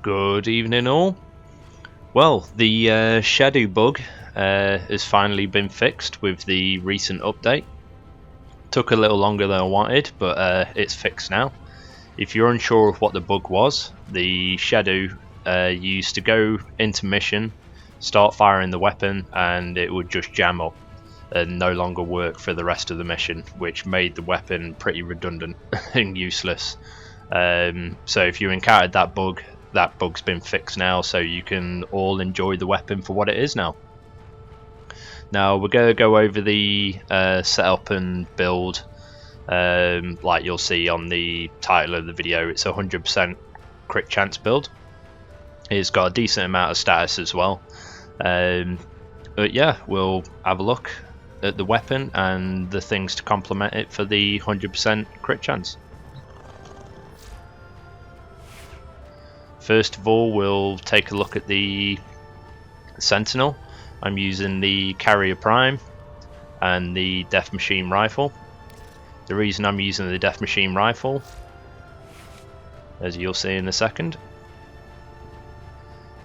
Good evening all. Well, the Shedu bug has finally been fixed with the recent update. Took a little longer than I wanted, but it's fixed now. If you're unsure of what the bug was, the Shedu used to go into mission, start firing the weapon, and it would just jam up and no longer work for the rest of the mission, which made the weapon pretty redundant and useless. So if you encountered that bug's been fixed now, so you can all enjoy the weapon for what it is now. Now we're going to go over the setup and build. Like you'll see on the title of the video, it's a 100% crit chance build. It's got a decent amount of status as well. But yeah, we'll have a look at the weapon and the things to complement it for the 100% crit chance. First of all, we'll take a look at the Sentinel. I'm using the Carrier Prime and the Death Machine Rifle. The reason I'm using the Death Machine Rifle, as you'll see in a second,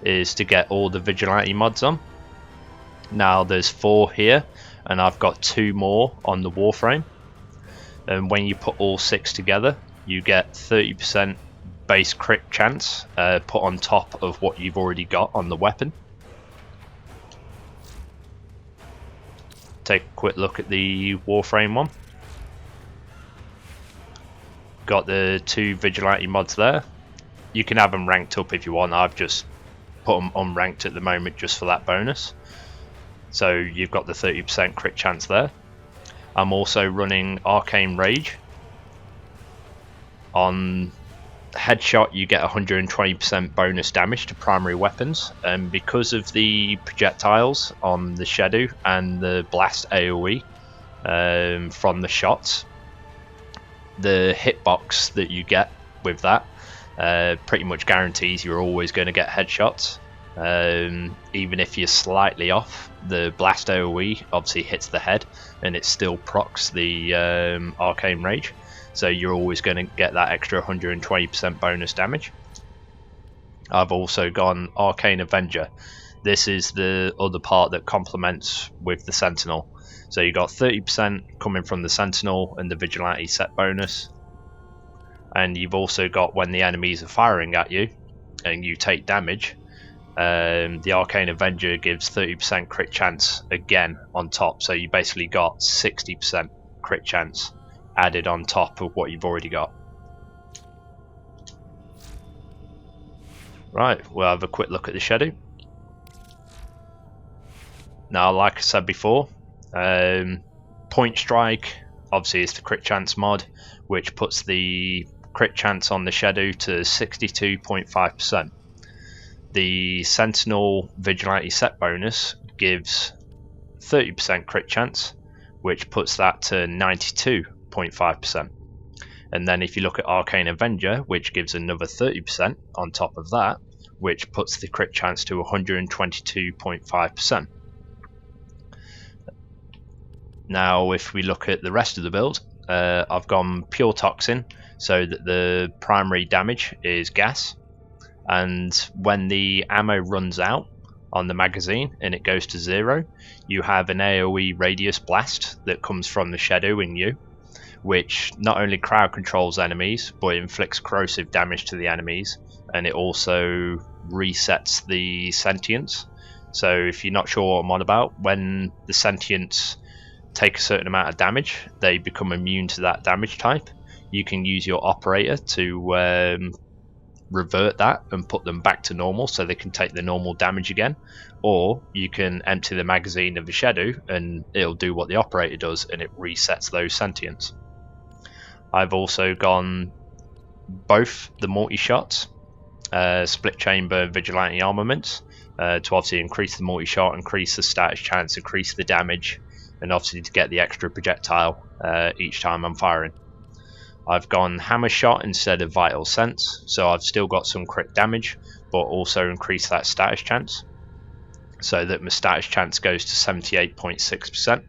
is to get all the Vigilante mods on. Now there's 4 here, and I've got 2 more on the Warframe. And when you put all 6 together, you get 30% base crit chance put on top of what you've already got on the weapon. Take a quick look at the Warframe one. Got the 2 Vigilante mods there. You can have them ranked up if you want. I've just put them unranked at the moment just for that bonus. So you've got the 30% crit chance there. I'm also running Arcane Rage. On headshot you get 120% bonus damage to primary weapons, and because of the projectiles on the Shedu and the blast AoE from the shots, the hitbox that you get with that pretty much guarantees you're always going to get headshots. Even if you're slightly off, the blast AoE obviously hits the head and it still procs the Arcane Rage. So you're always going to get that extra 120% bonus damage. I've also gone Arcane Avenger. This is the other part that complements with the Sentinel. So you got 30% coming from the Sentinel and the Vigilante set bonus. And you've also got when the enemies are firing at you and you take damage, the Arcane Avenger gives 30% crit chance again on top. So you basically got 60% crit chance added on top of what you've already got. Right, we'll have a quick look at the Shedu. Now, like I said before, Point Strike obviously is the crit chance mod, which puts the crit chance on the Shedu to 62.5%. The Sentinel Vigilante set bonus gives 30% crit chance, which puts that to 92.5%. And then if you look at Arcane Avenger, which gives another 30% on top of that, which puts the crit chance to 122.5%. Now if we look at the rest of the build, I've gone Pure Toxin so that the primary damage is gas, and when the ammo runs out on the magazine and it goes to 0, you have an AoE radius blast that comes from the Shedu in you, which not only crowd controls enemies but inflicts corrosive damage to the enemies, and it also resets the sentience. So if you're not sure what I'm on about, when the sentients take a certain amount of damage, they become immune to that damage type. You can use your operator to revert that and put them back to normal so they can take the normal damage again, or you can empty the magazine of the Shedu and it'll do what the operator does and it resets those sentients. I've also gone both the multi-shots, split chamber Vigilante armaments, to obviously increase the multi-shot, increase the status chance, increase the damage, and obviously to get the extra projectile each time I'm firing. I've gone Hammer Shot instead of Vital Sense, so I've still got some crit damage, but also increased that status chance, so that my status chance goes to 78.6%,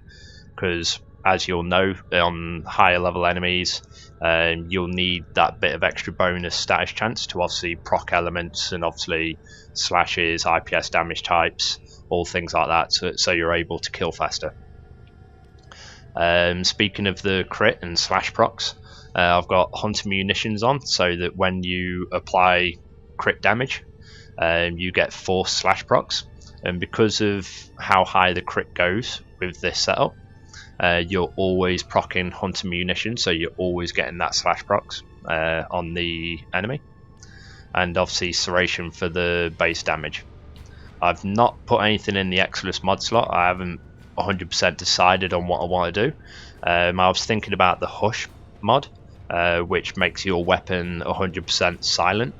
because as you'll know, on higher level enemies, you'll need that bit of extra bonus status chance to obviously proc elements and obviously slashes, IPS damage types, all things like that, so you're able to kill faster. Speaking of the crit and slash procs, I've got Hunter Munitions on, so that when you apply crit damage, you get 4 slash procs, and because of how high the crit goes with this setup, you're always proccing Hunter Munitions, so you're always getting that slash procs on the enemy, and obviously Serration for the base damage. I've not put anything in the Exodus mod slot. I haven't 100% decided on what I want to do. I was thinking about the Hush mod, which makes your weapon 100% silent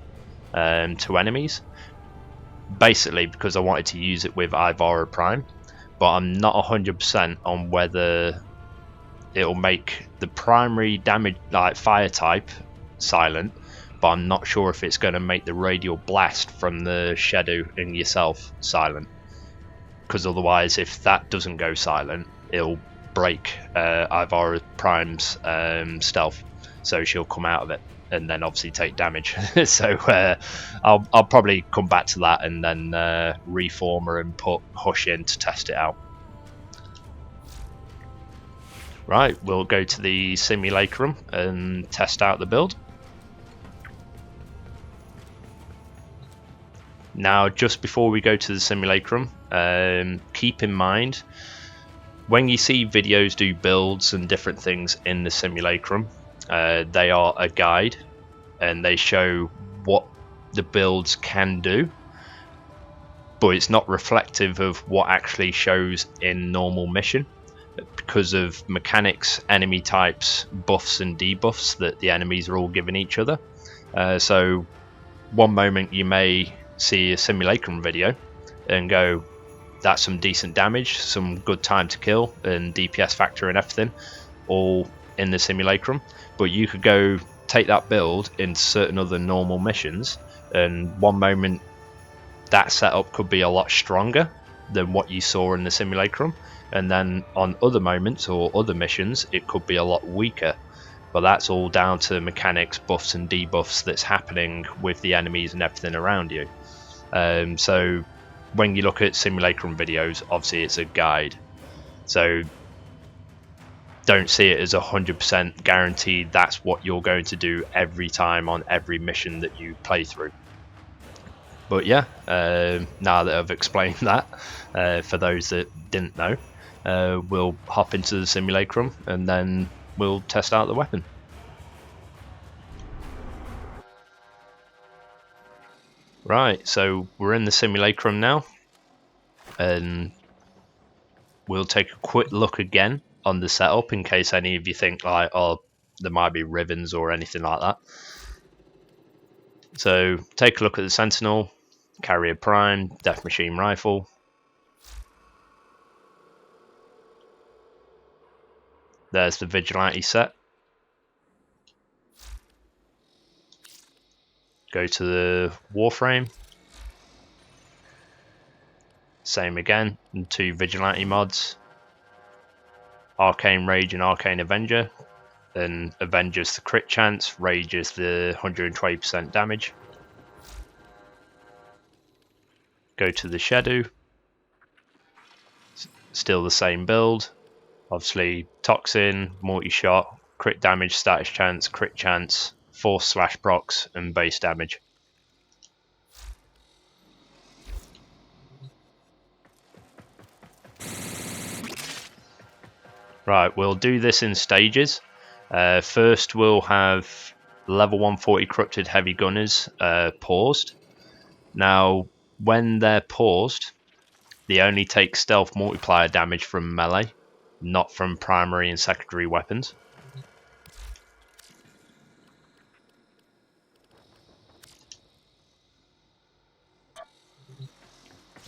to enemies, basically because I wanted to use it with Ivara Prime, but I'm not 100% on whether it'll make the primary damage, like fire type, silent, but I'm not sure if it's going to make the radial blast from the Shedu and yourself silent, because otherwise if that doesn't go silent, it'll break Ivara Prime's stealth, so she'll come out of it and then obviously take damage. So I'll probably come back to that and then reform her and put Hush in to test it out. Right, we'll go to the Simulacrum and test out the build. Now, just before we go to the Simulacrum, keep in mind, when you see videos do builds and different things in the Simulacrum, they are a guide and they show what the builds can do, but it's not reflective of what actually shows in normal mission, because of mechanics, enemy types, buffs and debuffs that the enemies are all giving each other. So one moment you may see a Simulacrum video and go, that's some decent damage, some good time to kill and DPS factor and everything, all in the Simulacrum, but you could go take that build in certain other normal missions, and one moment that setup could be a lot stronger than what you saw in the Simulacrum, and then on other moments or other missions it could be a lot weaker. But that's all down to mechanics, buffs and debuffs that's happening with the enemies and everything around you. So when you look at Simulacrum videos, obviously it's a guide, so don't see it as 100% guaranteed that's what you're going to do every time on every mission that you play through. But yeah, now that I've explained that, for those that didn't know, we'll hop into the Simulacrum and then we'll test out the weapon. Right, so we're in the Simulacrum now, and we'll take a quick look again on the setup in case any of you think like, oh, there might be Rivens or anything like that. So take a look at the Sentinel, Carrier Prime, Death Machine Rifle. There's the Vigilante set. Go to the Warframe. Same again, and 2 Vigilante mods. Arcane Rage and Arcane Avenger. And Avenger's the crit chance, Rage is the 120% damage. Go to the Shedu. Still the same build. Obviously Toxin, multi-shot, crit damage, status chance, crit chance, 4 slash procs and base damage. Right, we'll do this in stages. First we'll have level 140 corrupted heavy gunners paused. Now when they're paused, they only take stealth multiplier damage from melee, not from primary and secondary weapons.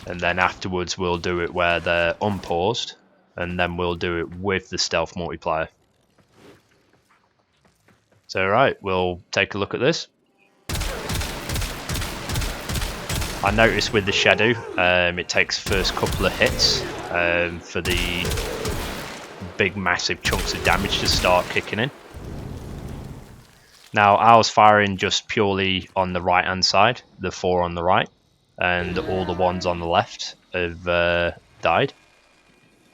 And then afterwards we'll do it where they're unpaused, and then we'll do it with the stealth multiplier. So right, we'll take a look at this. I noticed with the Shedu, it takes first couple of hits for the big massive chunks of damage to start kicking in. Now I was firing just purely on the right hand side, the 4 on the right, and all the ones on the left have died.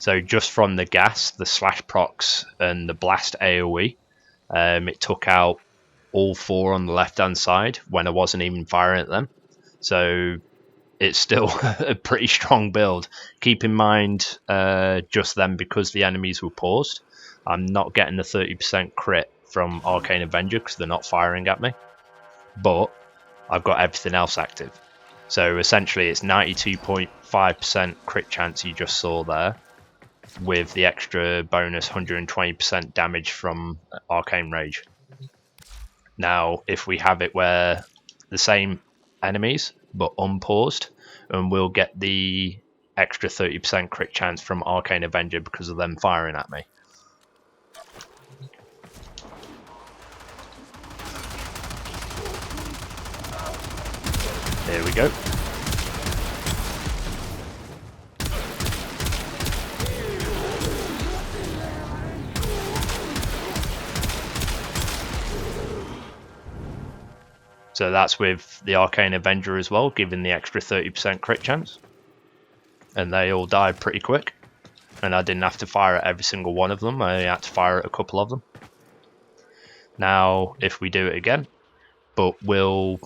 So just from the gas, the slash procs, and the blast AoE, it took out all 4 on the left hand side when I wasn't even firing at them. So it's still a pretty strong build. Keep in mind, just then, because the enemies were paused, I'm not getting the 30% crit from Arcane Avenger because they're not firing at me, but I've got everything else active. So essentially it's 92.5% crit chance you just saw there, with the extra bonus 120% damage from Arcane Rage. Now if we have it where the same enemies but unpaused, and we'll get the extra 30% crit chance from Arcane Avenger because of them firing at me. There we go. So that's with the Arcane Avenger as well, giving the extra 30% crit chance. And they all died pretty quick. And I didn't have to fire at every single one of them, I had to fire at a couple of them. Now, if we do it again, but we'll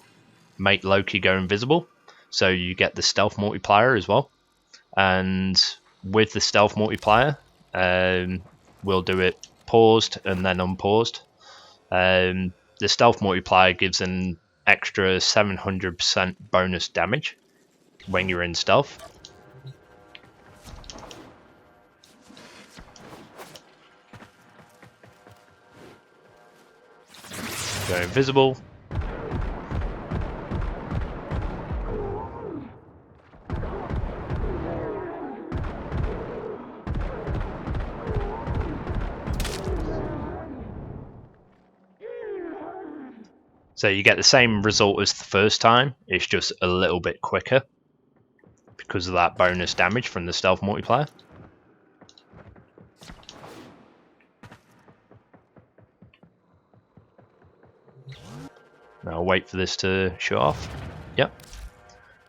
make Loki go invisible, so you get the stealth multiplier as well. And with the stealth multiplier, we'll do it paused and then unpaused. The stealth multiplier gives an extra 700% bonus damage when you're in stealth. Go invisible. So you get the same result as the first time, it's just a little bit quicker because of that bonus damage from the stealth multiplier. Now I'll wait for this to shut off. Yep.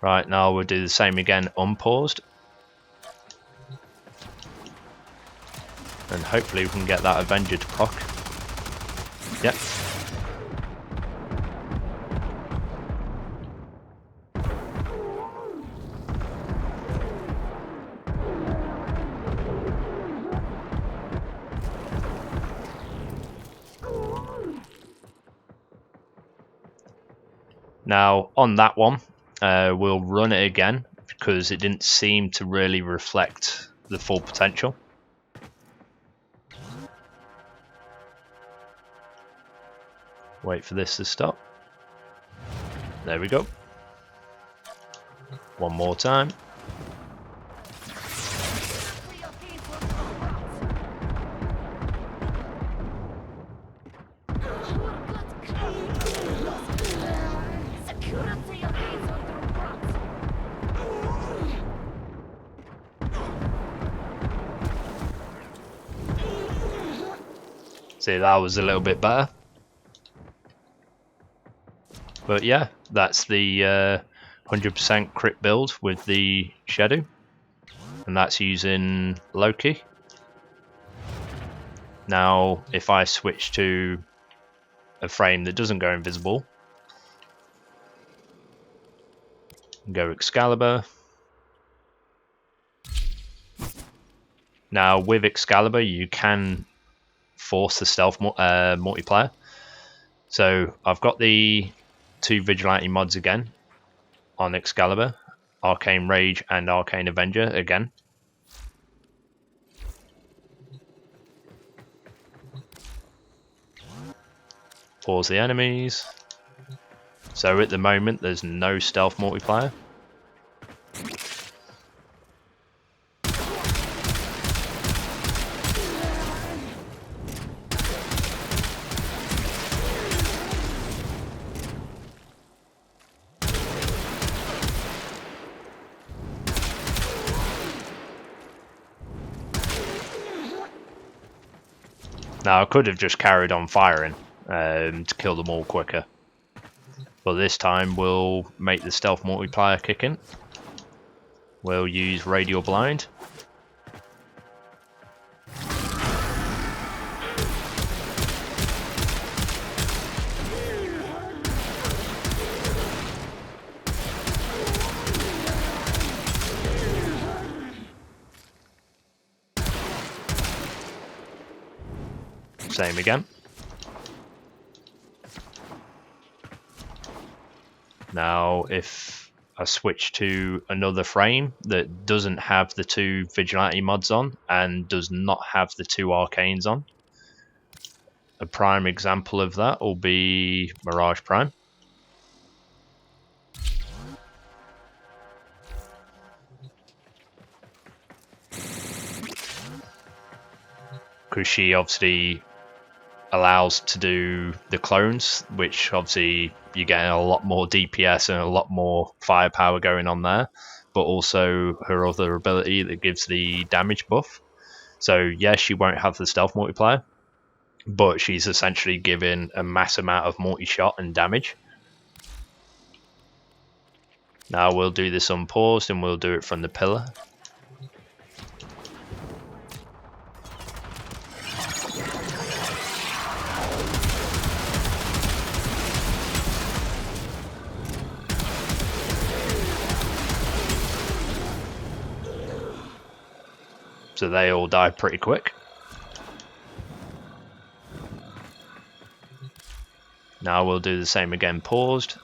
Right, now we'll do the same again unpaused. And hopefully we can get that Avenger to proc. Yep. Now on that one, we'll run it again because it didn't seem to really reflect the full potential. Wait for this to stop. There we go. One more time. See, that was a little bit better. But yeah, that's the 100% crit build with the Shedu. And that's using Loki. Now, if I switch to a frame that doesn't go invisible, go Excalibur. Now, with Excalibur, you can force the stealth multiplier. So I've got the 2 Vigilante mods again on Excalibur, Arcane Rage and Arcane Avenger again. Pause the enemies. So at the moment there's no stealth multiplier. Now I could have just carried on firing to kill them all quicker. But this time we'll make the stealth multiplier kick in. We'll use Radial Blind. Same again. Now if I switch to another frame that doesn't have the 2 Vigilante mods on and does not have the 2 Arcanes on, a prime example of that will be Mirage Prime. Because she obviously allows to do the clones, which obviously you get a lot more DPS and a lot more firepower going on there, but also her other ability that gives the damage buff. So yes, she won't have the stealth multiplier, but she's essentially given a mass amount of multi-shot and damage. Now we'll do this unpaused and we'll do it from the pillar. So they all die pretty quick. Now we'll do the same again, paused.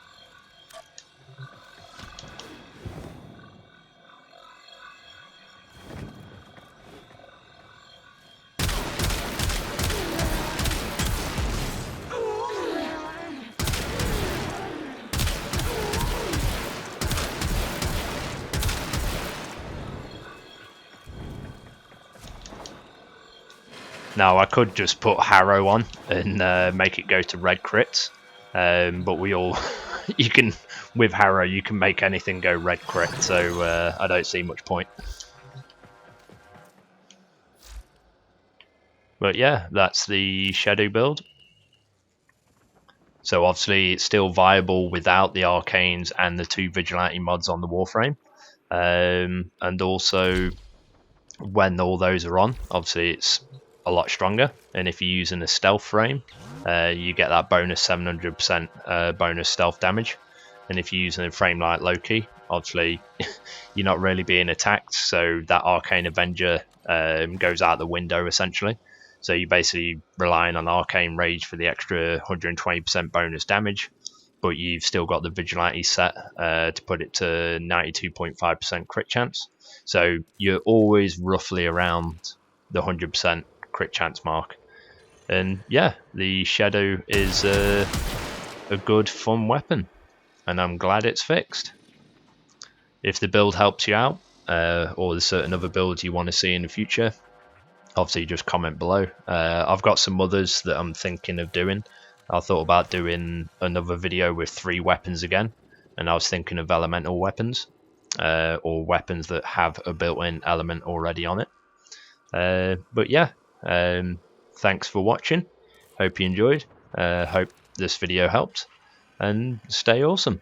Now I could just put Harrow on and make it go to red crits, but we all, you can, with Harrow you can make anything go red crit, so I don't see much point. But yeah, that's the Shedu build. So obviously it's still viable without the Arcanes and the 2 Vigilante mods on the Warframe, and also when all those are on, obviously it's a lot stronger. And if you're using a stealth frame, you get that bonus 700% bonus stealth damage. And if you're using a frame like Loki, obviously you're not really being attacked, so that Arcane Avenger goes out the window essentially. So you're basically relying on Arcane Rage for the extra 120% bonus damage, but you've still got the Vigilante set to put it to 92.5% crit chance. So you're always roughly around the 100% crit chance mark. And yeah, the Shedu is a good fun weapon, and I'm glad it's fixed. If the build helps you out, or there's certain other builds you want to see in the future, obviously just comment below. I've got some others that I'm thinking of doing. I thought about doing another video with 3 weapons again, and I was thinking of elemental weapons, or weapons that have a built-in element already on it. But yeah, thanks for watching. Hope you enjoyed. Hope this video helped, and stay awesome.